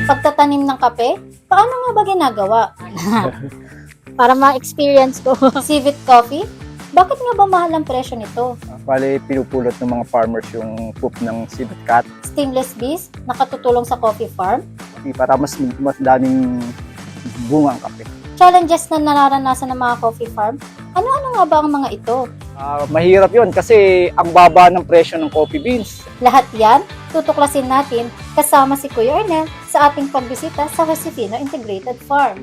Pagtatanim ng kape, paano nga ba ginagawa? Para ma-experience ko. Civet Coffee? Bakit nga ba mahal ang presyo nito? Bale, pinupulot ng mga farmers yung poop ng civet cat Stingless bees? Nakatutulong sa coffee farm? para mas daming bunga ang kape. Challenges na nararanasan ng mga coffee farm? Ano-ano nga ba ang mga ito? Mahirap yon kasi ang baba ng presyo ng coffee beans. Lahat yan, tutuklasin natin kasama si Kuya Ernel sa ating pagbisita sa Josefina Integrated Farm.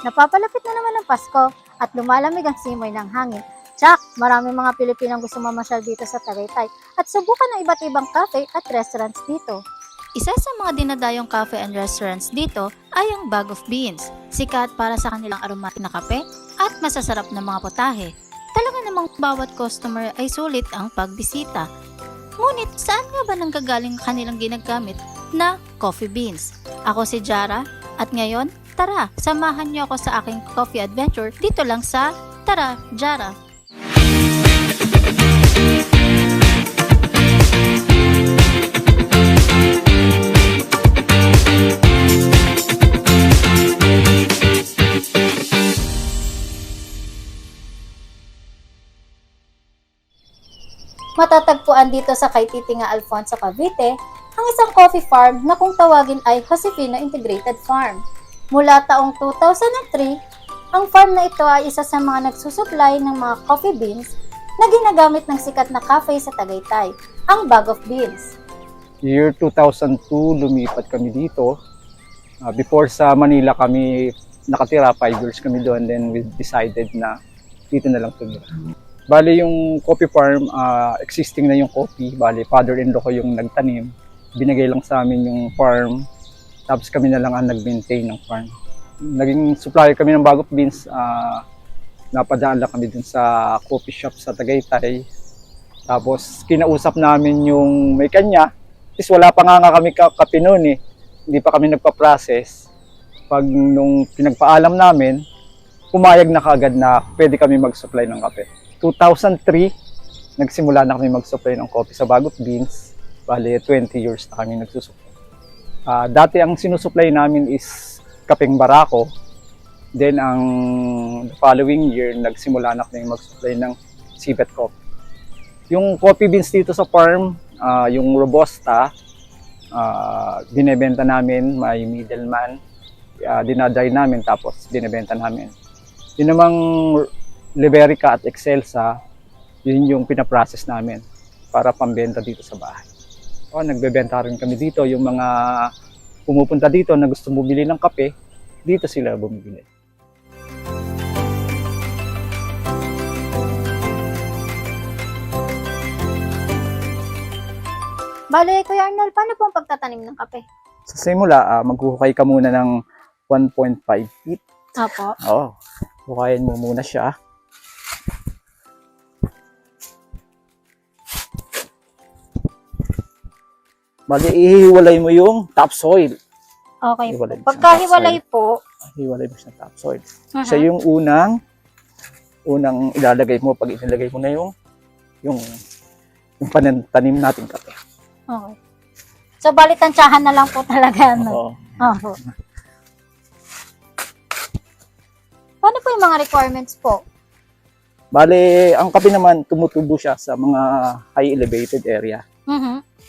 Napapalapit na naman ang Pasko at lumalamig ang simoy ng hangin. Tsak, maraming mga Pilipinong gusto mamasyal dito sa Tagaytay at subukan ng iba't ibang cafe at restaurants dito. Isa sa mga dinadayong cafe and restaurants dito ay ang Bag of Beans, sikat para sa kanilang aromatic na kape at masasarap na mga potahe. Talaga namang bawat customer ay sulit ang pagbisita. Ngunit saan nga ba nanggagaling kanilang ginagamit na coffee beans? Ako si Jara at ngayon, tara, samahan niyo ako sa aking coffee adventure dito lang sa Tara, Jara! Matatagpuan dito sa kay Titinga Alfonso Cavite ang isang coffee farm na kung tawagin ay Josefina Integrated Farm. Mula taong 2003, ang farm na ito ay isa sa mga nagsusupply ng mga coffee beans na ginagamit ng sikat na cafe sa Tagaytay, ang Bag of Beans. Year 2002, lumipat kami dito. Before sa Manila kami nakatira, 5 years kami doon, then we decided na dito na lang tumira. Bali yung coffee farm, existing na yung coffee. Bali, father-in-law ko yung nagtanim. Binigay lang sa amin yung farm. Tapos kami na lang ang nag-maintain ng farm. Naging supplier kami ng Bag of Beans. Napadaan lang kami dun sa coffee shop sa Tagaytay. Tapos kinausap namin yung may kanya. Tapos wala pa nga kami kape noon eh. Hindi pa kami nagpa-process. Pag nung pinagpaalam namin, pumayag na kagad na pwede kami mag-supply ng kape. 2003, nagsimula na kami mag-supply ng coffee sa Bag of Beans. Bale, 20 years na kami nagsusupply. Dati ang sinusupply namin is kapeng barako. Then, ang the following year, nagsimula na kami mag-supply ng civet coffee. Yung coffee beans dito sa farm, yung Robusta, binebenta namin, may middleman. Dinadry namin, tapos binebenta namin. Yun namang Liberica at Excelsa, yun yung pinaprocess namin para pambenta dito sa bahay. Nagbebenta rin kami dito, yung mga pumupunta dito na gusto bumili ng kape, dito sila bumibili. Bale, Kuya Arnel, paano po ang pagtatanim ng kape? Sa simula, maghuhukay ka muna ng 1.5 feet. Apo. Oo, hukayin mo muna siya. Bali, ihiwalay mo yung topsoil. Okay po. Hiwalay mo Pagka siyang hiwalay po, Hiwalay mo siya ng topsoil. Siya yung unang ilalagay mo pag inilagay mo na yung pantanim natin kape. okay. So, bali tansyahan na lang po talaga. No? Oo. Opo. Paano po yung mga requirements po? Bale, ang kape naman tumutubo siya sa mga high elevated area.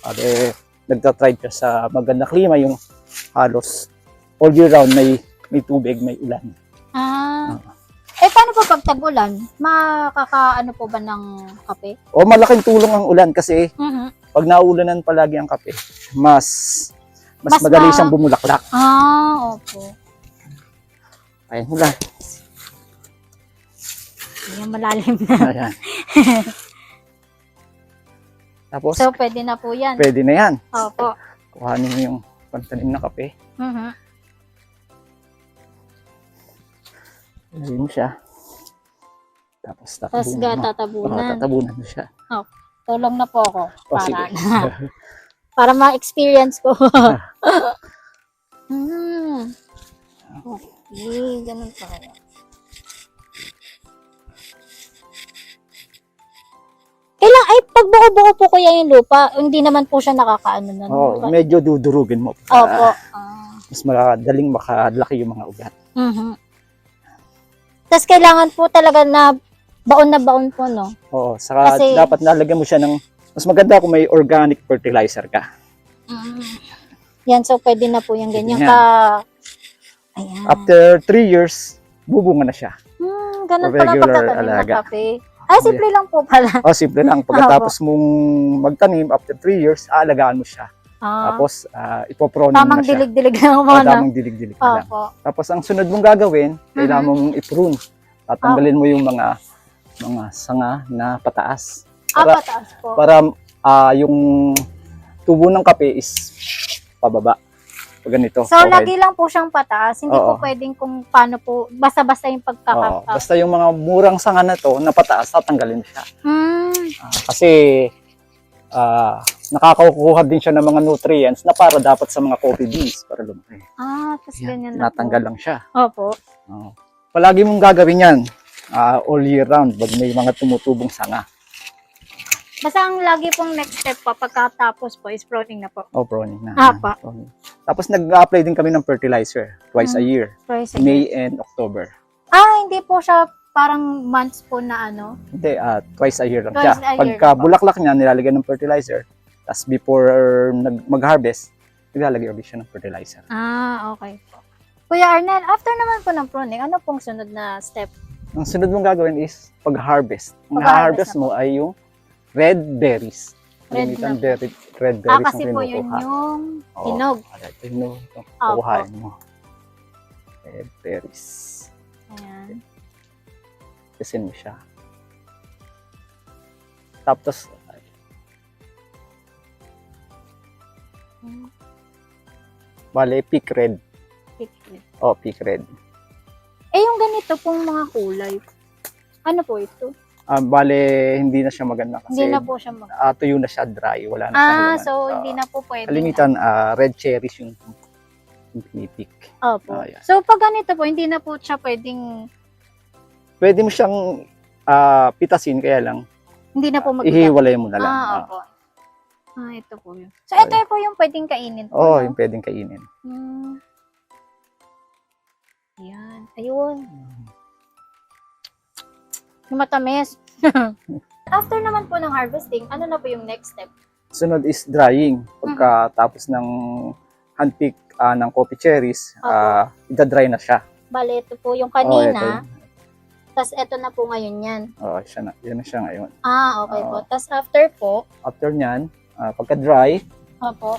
Bale, nagtatribe siya sa magandang klima, yung halos all year round may tubig, may ulan. Paano po pag tag-ulan? Makakaano po ba ng kape? O malaking tulong ang ulan kasi pag naulanan palagi ang kape, mas madali siyang bumulaklak. Opo. Ayan, ulan. Ayan, malalim na. Ayan. Tapos, So, pwede na po yan. pwede na yan. Opo. Kuhanin mo yung pantanim na kape. Ilagay mo siya. Tapos Tapos tatabunan. tatabunan mo siya. Tulong na po ako. O, sige. Para ma-experience ko. Okay, ganun pa kaya. Kailang, ay, pag buo-buo po kuya yung lupa, hindi naman po siya nakakaano na. Oo, medyo dudurugin mo. Opo. Mas madaling makalaki yung mga ugat. Tapos kailangan po talaga na baon po, no? Oo, saka Kasi- dapat nalagyan mo siya ng, mas maganda kung may organic fertilizer ka. Yan, so pwede na po yung ganyan Yan. ka. Ayan. After 3 years, bubunga na siya. Ganun For pala regular pagtatanim ng alaga. kape. Ay, simple lang po pala. Simple lang. Pagkatapos mong magtanim, after 3 years, aalagaan mo siya. Tapos, ipoproning Tamang na siya. dilig-dilig lang mga na. Tamang dilig-dilig na lang. Opo. Tapos, ang sunod mong gagawin, kailangan mong i-prune. Tatanggalin mo yung mga sanga na pataas. Pataas po. Para yung tubo ng kape is pababa. Pag ganito. So, okay. lagi lang po siyang pataas. Hindi po Oo. pwedeng kung paano po, basta-basta yung Oo. pagkakap. Basta yung mga murang sanga na to, na pataas, tatanggalin mo siya. Kasi nakakakuha din siya ng mga nutrients na para dapat sa mga coffee beans para lumaki. Tapos ganyan na Natanggal po. lang siya. Opo. Oo. Palagi mong gagawin yan all year round pag may mga tumutubong sanga. Basta ang lagi pong next step pa pagkatapos po is pruning na po. Pruning na. Apa. Pruning. Tapos nag-apply din kami ng fertilizer twice a year. Twice a May year. and October. Hindi po siya parang months po na ano. Hindi, twice a year lang Twice siya. a year Pagka lang po. bulaklak niya, nilalagyan ng fertilizer. Tapos before mag-harvest, nilalagay ulit siya ng fertilizer. Okay po. Kuya Arnel, after naman po ng pruning, ano pong sunod na step? Ang sunod mong gagawin is pag-harvest. Ang Pag-harvest harvest na mo ay yung red berries. Red Kalimitan na red berries Kasi ang po yun kinukuha. yung Oo. hinog. Hinog. Opo. Kukuhain mo. Red berries. Ayan. Kasin mo siya. Tapos, bale, peak red. Peak red. Yung ganito pong mga kulay, ano po ito? Bale, hindi na siya maganda kasi Hindi na po siya tuyo na siya, dry. Wala na siya laman. so hindi na po pwede. Kalimitan, red cherries yung pinipik. Opo. Ayan. So pag ganito po, hindi na po siya pwedeng, Pwede mo siyang pitasin, kaya lang, hindi na po mag ihiwalay mo na lang. Opo. Ito po yun. So ito po yung pwedeng kainin po. Oo, no? yung pwedeng kainin. Yan. Ayun. Yung matamis. After naman po ng harvesting, ano na po yung next step? Sunod is drying. Pagkatapos ng handpick ng coffee cherries, ida-dry na siya. Bale, ito po yung Oo, kanina. ito. Tapos ito na po ngayon yan. Oo, yan na siya ngayon. Okay po. Tapos after po, After nyan, pagka-dry, opo.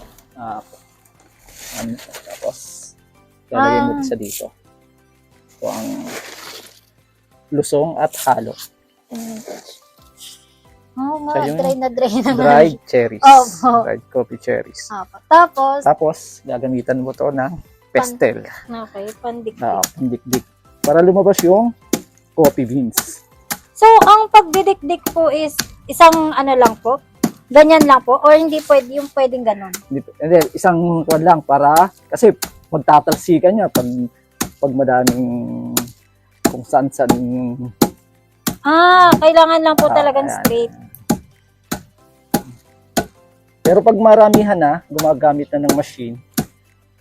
tapos lalagyan mo isa dito. Ito ang lusong at halo. Nga, Yung dry na Dried cherries. Opo. Dried coffee cherries. Opo. Tapos, Tapos, gagamitan mo to ng pestle. okay, pandikdik. Pandikdik. Para lumabas yung coffee beans. So, ang pagdidikdik po is isang ano lang po? Ganyan lang po? Or hindi pwede yung pwedeng ganon? Hindi, isang kwan lang para, kasi magtatalsikan niya pag madaming kung saan-saan. Kailangan lang po talagang ayan. straight. Pero pag maramihan na, gumagamit na ng machine,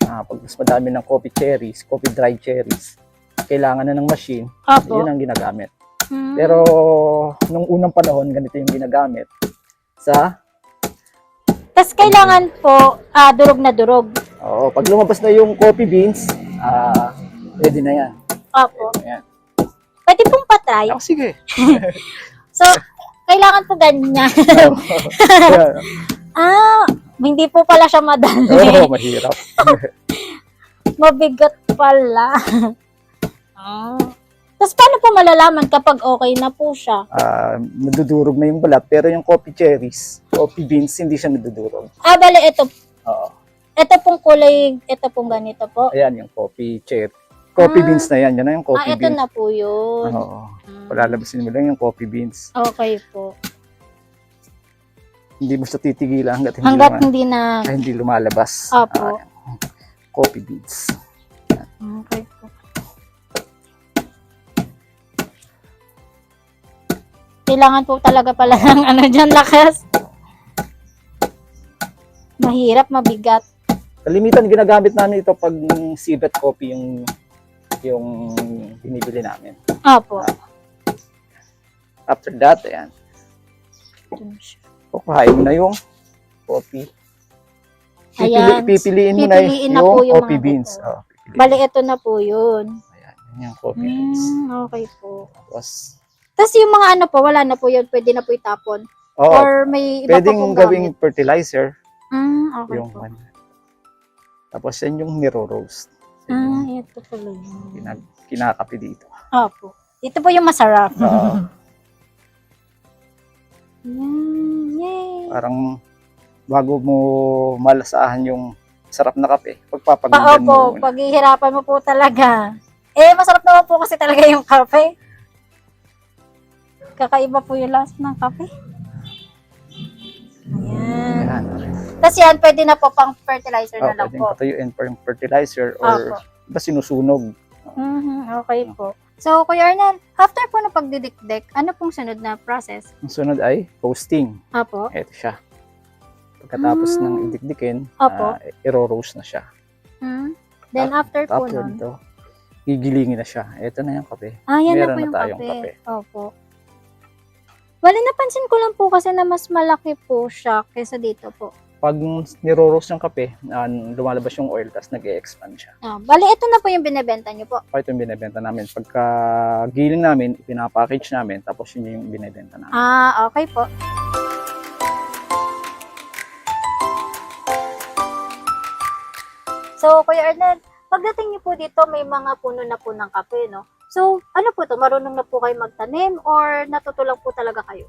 pag mas madami ng coffee cherries, coffee dried cherries, kailangan na ng machine, Opo. yun ang ginagamit. Pero nung unang panahon, ganito yung ginagamit. Tapos kailangan po durog na durog. Oo, pag lumabas na yung coffee beans, ready na yan. Opo. Ayan. Pwede pong patry. Sige. So, kailangan po ganyan. Hindi po pala siya madali. Oo, mahirap. Mabigat pala. Tapos paano po malalaman kapag okay na po siya? Nadudurog na yung balat, pero yung coffee cherries, coffee beans, hindi siya nadudurog. Bale, ito. Oo. Ito pong kulay, ito pong ganito po. Ayan yung coffee cherry. Coffee beans na yan. Yan na yung coffee Ito beans. na po yun. Oo. Palalabasin mo lang yung coffee beans. Okay po. Hindi mo siya titigilan hanggat Hanggat hindi na... hindi lumalabas. Opo. Coffee beans. Yan. Okay po. Kailangan po talaga pala ng ano dyan, lakas. Mahirap, mabigat. Kalimitan ginagamit namin ito pag civet coffee yung binibili namin. Opo. After that, ayan, kukuhain mo na yung coffee. Ayan. Pipiliin mo Pipiliin na yung po yung coffee mga beans. ito. Oh, pipiliin. Bali, ito na po yun. Ayan, yan yung coffee beans. Okay po. Tapos, Tapos yung mga ano po, wala na po yun. Pwede na po itapon. oh, Or may iba pa pwedeng pong gawing gamit. fertilizer. Okay Yung po. ano. Tapos yan yung niro-roast. Yan Ito pala yun. yung kinakapi dito. Opo. Ito po yung masarap. Oo. Yay! Parang bago mo malasahan yung sarap na kape, pagpapaganda mo Opo, muna. paghihirapan mo po talaga. Masarap naman po kasi talaga yung kape. Kakaiba po yung lasa ng kape. Ayan. Ayan. Tapos yan, pwede na po pang fertilizer na lang Pwedeng po. patuyuin pa yung fertilizer or Opo. iba sinusunog. Okay po. So, Kuya Arnel, after po na pagdidikdik, ano pong sunod na process? Ang sunod ay roasting. Apo. Ito siya. Pagkatapos ng idikdikin, Opo. iro-roast na siya. Then after po After nun. ito, gigilingin na siya. Ito na yung kape. Yan na Meron po na yung tayong kape. kape. Opo. Bali, napansin ko lang po kasi na mas malaki po siya kaysa dito po. Pag niro-roast yung kape, lumalabas yung oil, tapos nag-e-expand siya. Bali, ito na po yung binibenta niyo po. Ito yung binibenta namin. Pagka giling namin, pinapackage namin, tapos yun yung binibenta namin. Okay po. So, Kuya Arnel, pagdating niyo po dito, may mga puno na po ng kape, no? So, ano po to? Marunong na po kayo magtanim or natutulang po talaga kayo?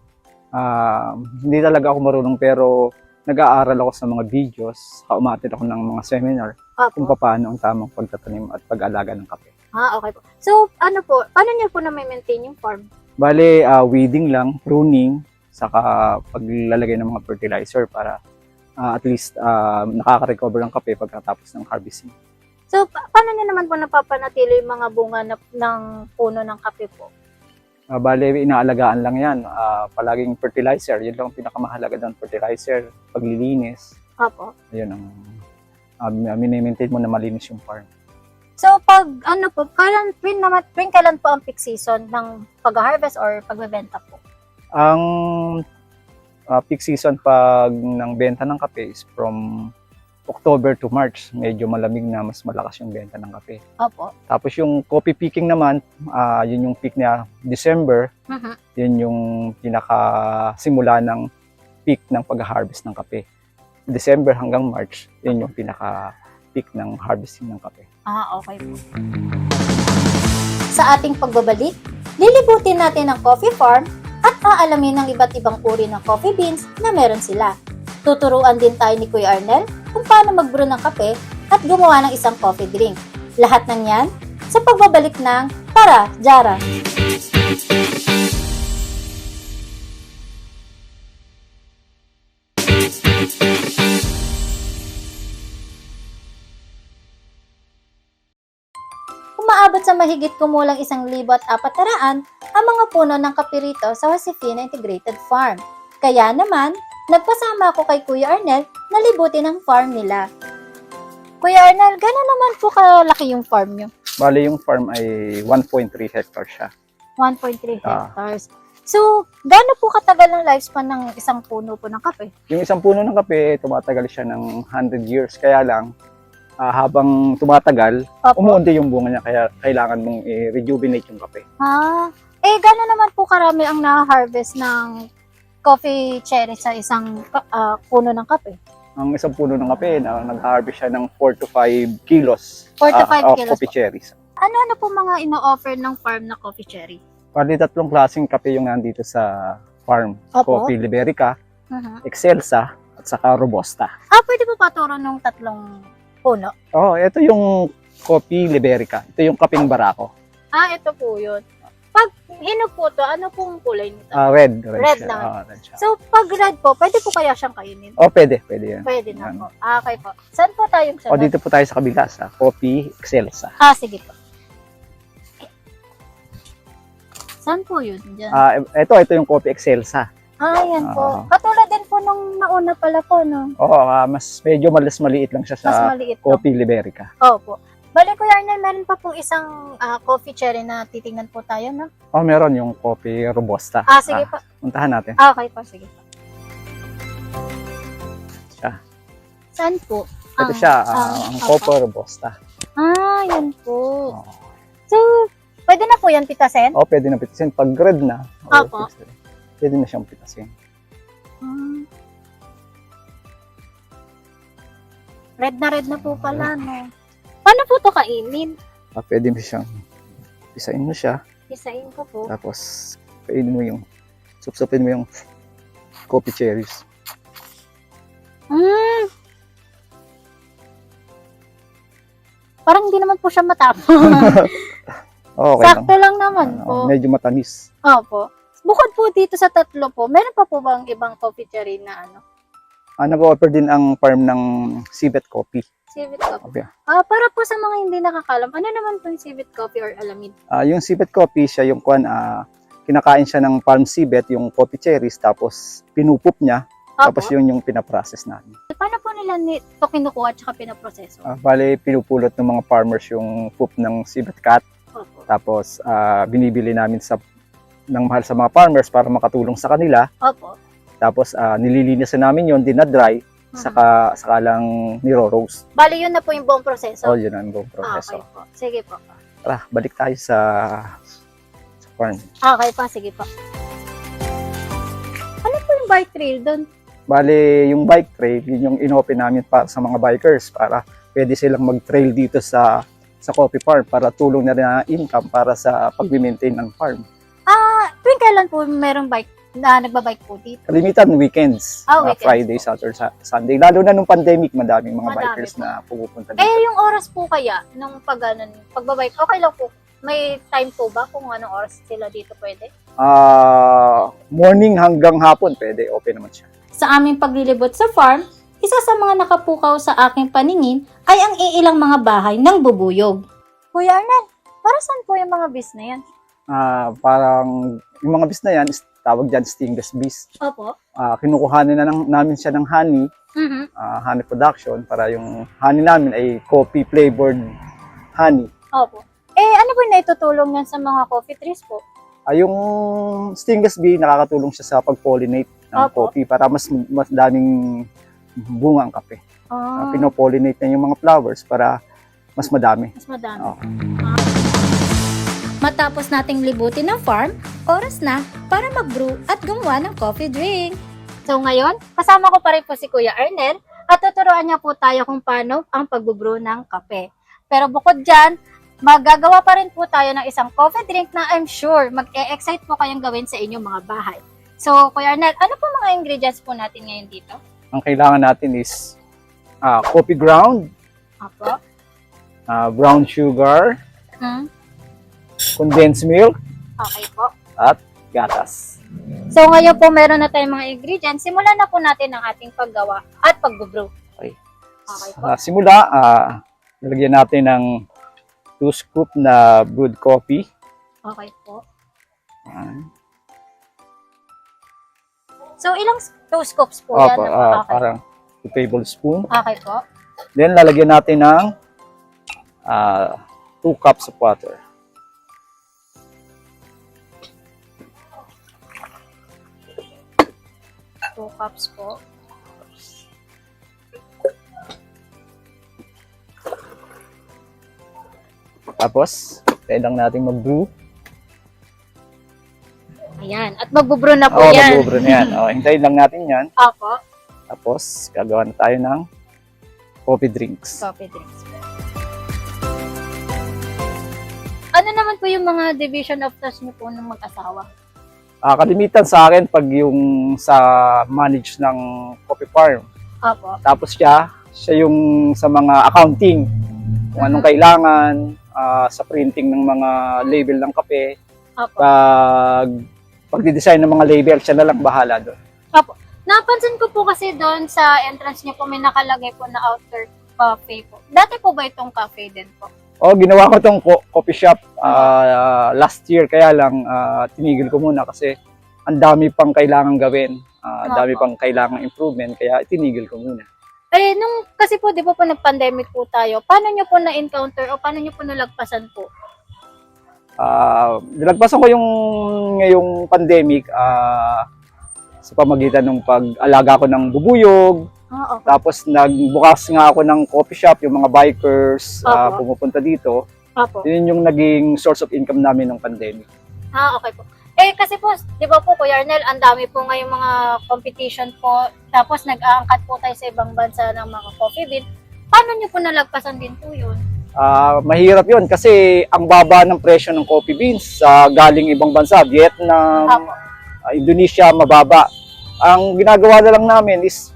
Hindi talaga ako marunong, pero nag-aaral ako sa mga videos, umattend ako ng mga seminar kung Opo. paano ang tamang pagtatanim at pag-alaga ng kape. Okay po. So, ano po? Paano niyo po na-maintain yung farm? Bale, weeding lang, pruning, saka paglalagay ng mga fertilizer para at least nakaka-recover ng kape pagkatapos ng harvesting. So, paano niyo naman po napapanatili yung mga bunga ng puno ng kape po? Bale, inaalagaan lang yan. Palaging fertilizer, yun lang ang pinakamahalaga doon, fertilizer, paglilinis. Opo. Yun ang mini-maintain mo na malinis yung farm. So, pag ano po, kailan po ang peak season ng pag-harvest or pagbebenta po? Ang peak season pag ng benta ng kape is from October to March. Medyo malamig na, mas malakas yung benta ng kape. Opo. Tapos yung coffee picking naman, yun yung peak niya December. Yun yung pinaka-simula ng peak ng pag-harvest ng kape. December hanggang March, yun yung pinaka-peak ng harvesting ng kape. Okay po. Sa ating pagbabalik, lilibutin natin ang coffee farm at aalamin ng iba't ibang uri ng coffee beans na meron sila. Tuturuan din tayo ni Kuya Arnel kung paano mag-brew ng kape at gumawa ng isang coffee drink. Lahat ng yan sa pagbabalik ng Tara, Jara! Umaabot sa mahigit kumulang 1,400 ang mga puno ng kape rito sa Josefina Integrated Farm. Kaya naman, nagpasama ako kay Kuya Arnel na libutin ang farm nila. Kuya Arnel, gano'n naman po kalaki yung farm nyo? Bale, yung farm ay 1.3 hectares siya. 1.3 hectares. So, gaano po katagal ang lifespan ng isang puno po ng kape? Yung isang puno ng kape, tumatagal siya ng 100 years. Kaya lang, habang tumatagal, umuunti yung bunga niya. Kaya kailangan mong i-rejuvenate yung kape. Gano'n naman po karami ang na-harvest ng coffee cherry sa isang puno ng kape? Ang isang puno ng kape, nag-harvest siya ng 4 to 5 kilos 4 to 5 of kilos coffee po. cherries. Ano po mga ino-offer ng farm na coffee cherry? Bali, 3 klaseng kape yung nandito sa farm. Opo. Coffee Liberica, Excelsa, at saka Robusta. Pwede po paturo nung tatlong puno? Ito yung Coffee Liberica. Ito yung kapeng barako. Ito po yun. Pag hinog po to, ano pong kulay nito? Red. Red siya. lang. Red siya. So, pag red po, pwede po kaya siyang kainin? Pwede yan. Pwede na Yan. po. Okay po. Saan po tayong sunod? Dito po tayo sa kabila, sa Coffee Excelsa. Sige po. Saan po yun? Diyan. Ito yung Coffee Excelsa. Yan po. Oo. Katulad din po nung nauna pala po, no? Mas medyo maliit lang siya sa Mas maliit po. Coffee Liberica. Opo. Bali, Kuya Arnel, meron pa pong isang coffee cherry na titingnan po tayo, no? Meron yung Coffee Robusta. Sige po. Puntahan natin. Okay po, sige po. Siya. Saan po? Ito siya, ang Coffee Robusta. Yan po. Oo. So, pwede na po yan pitasin? Pwede na pitasin. Pag red na, Opo. pwede na siyang pitasin. Red na po pala, no? Paano po to kainin? Pwede mo siyang isain mo siya. Isain ko po. Tapos, kainin mo yung, supsupin mo yung coffee cherries. Parang hindi naman po siya matapang. Okay Sakto lang naman po. Medyo matamis. Opo. Bukod po dito sa tatlo po, meron pa po bang ibang coffee cherry na ano? Nag-offer din ang farm ng Civet Coffee. Civet coffee. Okay. Para po sa mga hindi nakakalam, ano naman po yung civet coffee or alamid? Yung Civet Coffee, siya yung kinakain siya ng farm civet, yung coffee cherries, tapos pinupup niya, tapos Opo. yun yung pinaprocess namin. Paano po nila ito kinukuha at saka pinaproseso? Bale, pinupulot ng mga farmers yung poop ng civet cat, Opo. tapos binibili namin ng mahal sa mga farmers para makatulong sa kanila. Opo. Tapos nililinisan namin yun, dinadry, saka lang niro-roast. Bali, yun na po yung buong proseso? Yun ang buong proseso. Okay po. Sige po. Tara, balik tayo sa farm. Okay pa, sige po. Ano po yung bike trail doon? Bale, yung bike trail, yun yung inopen namin para sa mga bikers para pwede silang mag-trail dito sa coffee farm para tulong na rin ang income para sa pag-maintain ng farm. Tuwing kailan po merong bike na nagbabike po dito? Kalimitan weekends, Weekends Friday, po. Saturday, Sunday. Lalo na nung pandemic, madaming mga Madami bikers po. na pupunta dito. Yung oras po kaya, nung pagbabike, okay lang po. May time po ba kung anong oras sila dito pwede? Morning hanggang hapon, pwede, open naman siya. Sa aming paglilibot sa farm, isa sa mga nakapukaw sa aking paningin ay ang iilang mga bahay ng bubuyog. Kuya Arnel, para saan po yung mga bis na yan? Parang yung mga bees na yan, tawag dyan stingless bees. Opo. Kinukuhanin na namin siya ng honey, honey production, para yung honey namin ay coffee flavored honey. Opo. Ano po yung naitutulong yan sa mga coffee trees po? Yung stingless bee, nakakatulong siya sa pag-pollinate ng Opo. coffee para mas daming bunga ang kape. Pinopollinate niya yung mga flowers para mas madami. Mas madami. Okay. Matapos nating libutin ng farm, oras na para mag-brew at gumawa ng coffee drink. So ngayon, kasama ko pa rin po si Kuya Arnel at tuturuan niya po tayo kung paano ang pagbubrew ng kape. Pero bukod dyan, magagawa pa rin po tayo ng isang coffee drink na I'm sure mag-e-excite po kayong gawin sa inyong mga bahay. So, Kuya Arnel, ano po mga ingredients po natin ngayon dito? Ang kailangan natin is coffee ground, Apo. brown sugar, condensed milk, Okay po. at gatas. So ngayon po meron na tayong mga ingredients. Simulan na po natin ang ating paggawa at pagbubrew. Okay. Okay po. Sa simula, lalagyan natin ng 2 scoop na brewed coffee. Okay po. Ayan. So ilang 2 scoops po yan? Opo, Okay. parang 2 tablespoon. Okay po. Then, lalagyan natin ng 2 cups of water. Two cups po. Tapos, tayo lang natin mag-brew. Ayan. At magbubrew na po Oo, yan. mag-brew na yan. Hintayin lang natin yan. Opo. Tapos, gagawa na tayo ng coffee drinks. Coffee drinks po. Ano naman po yung mga division of task niyo po ng mag-asawa? Kalimitan sa akin pag yung sa manage ng coffee farm. Opo. Tapos siya yung sa mga accounting. Kung anong kailangan, sa printing ng mga label ng kape, Opo. Pagdi-design ng mga label, siya na lang bahala doon. Opo. Napansin ko po kasi doon sa entrance niyo po may nakalagay po na outdoor cafe po. Dati po ba itong cafe din po? Ginawa ko tong coffee shop last year, kaya lang tinigil ko muna kasi ang dami pang kailangan gawin. Dami pang kailangan improvement, kaya tinigil ko muna. Eh, kasi po, di ba po nag-pandemic po tayo, paano nyo po na-encounter o paano nyo po nalagpasan po? Nilagpasan ko yung ngayong pandemic sa pamagitan ng pag-alaga ko ng bubuyog. Okay. Tapos nagbukas nga ako ng coffee shop, yung mga bikers Opo. pumupunta dito. Opo. Yun yung naging source of income namin ng pandemic. Okay po. Eh, kasi po, di ba po, Kuya Arnel, ang dami po ngayong mga competition po, tapos nag-aangkat po tayo sa ibang bansa ng mga coffee bean. Paano nyo po nalagpasan din po yun? Mahirap yun kasi ang baba ng presyo ng coffee beans sa galing ibang bansa, Vietnam, Opo. Indonesia, mababa. Ang ginagawa na lang namin is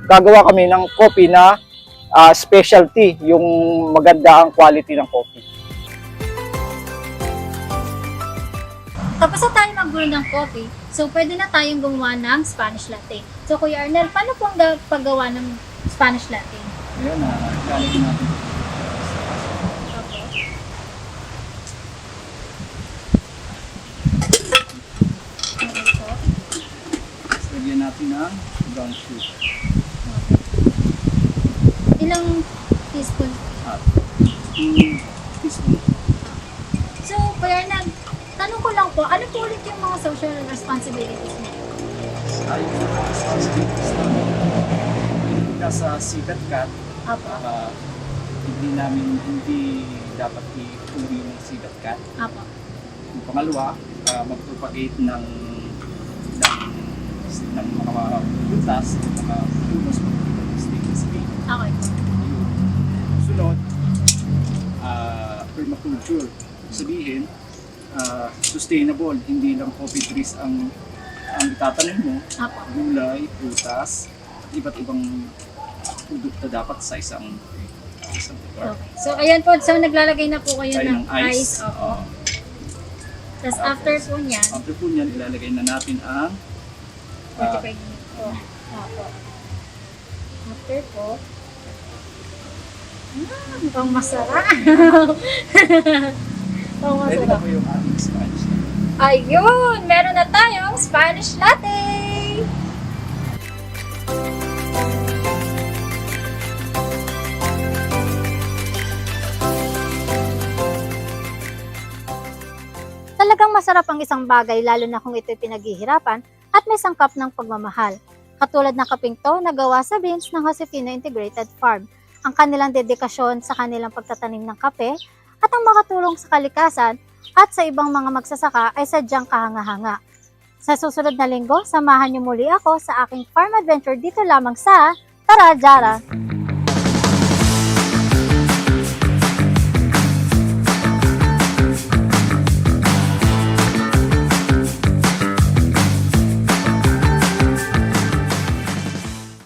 gagawa kami ng coffee na specialty, yung maganda ang quality ng coffee. Tapos na tayo mag-brew ng coffee, so pwede na tayong gumawa ng Spanish latte. So, Kuya Arnel, paano po ang paggawa ng Spanish latte? Ayun, lalagyan natin. Lagyan natin ng brown sugar. Ilang teaspoon? 2 teaspoon. So, Kuya Arnel, tanong ko lang po, ano po ulit yung mga social responsibilities niyo? Ayun yung responsibilities namin. Sa sikat cat, Apo. hindi dapat i-uri yung sikat cat. Apo. Yung pangalawa, mag-propagate ng mga butas, mga punos ng stainless steel. Okay. Sunod, permaculture. Sabihin, sustainable, hindi lang coffee trees ang itatanim mo, Apo. gulay, prutas, iba't ibang produkto dapat sa isang lugar. Okay. So, ayan po. So, naglalagay na po kayo Tayo ng ice. Opo. Tapos, after po niyan, After po niyan, ilalagay na natin ang 45 minutes po. Opo. After po, mukhang masarap. Mukhang ready na masarap. po yung ating Spanish. Ayun! Meron na tayong Spanish latte! Talagang masarap ang isang bagay lalo na kung ito'y pinaghihirapan at may sangkap ng pagmamahal. Katulad ng kaping to na gawa sa beans ng Josefina Integrated Farm. Ang kanilang dedikasyon sa kanilang pagtatanim ng kape at ang makatulong sa kalikasan at sa ibang mga magsasaka ay sadyang kahanga-hanga. Sa susunod na linggo, samahan niyo muli ako sa aking farm adventure dito lamang sa Tara Jara!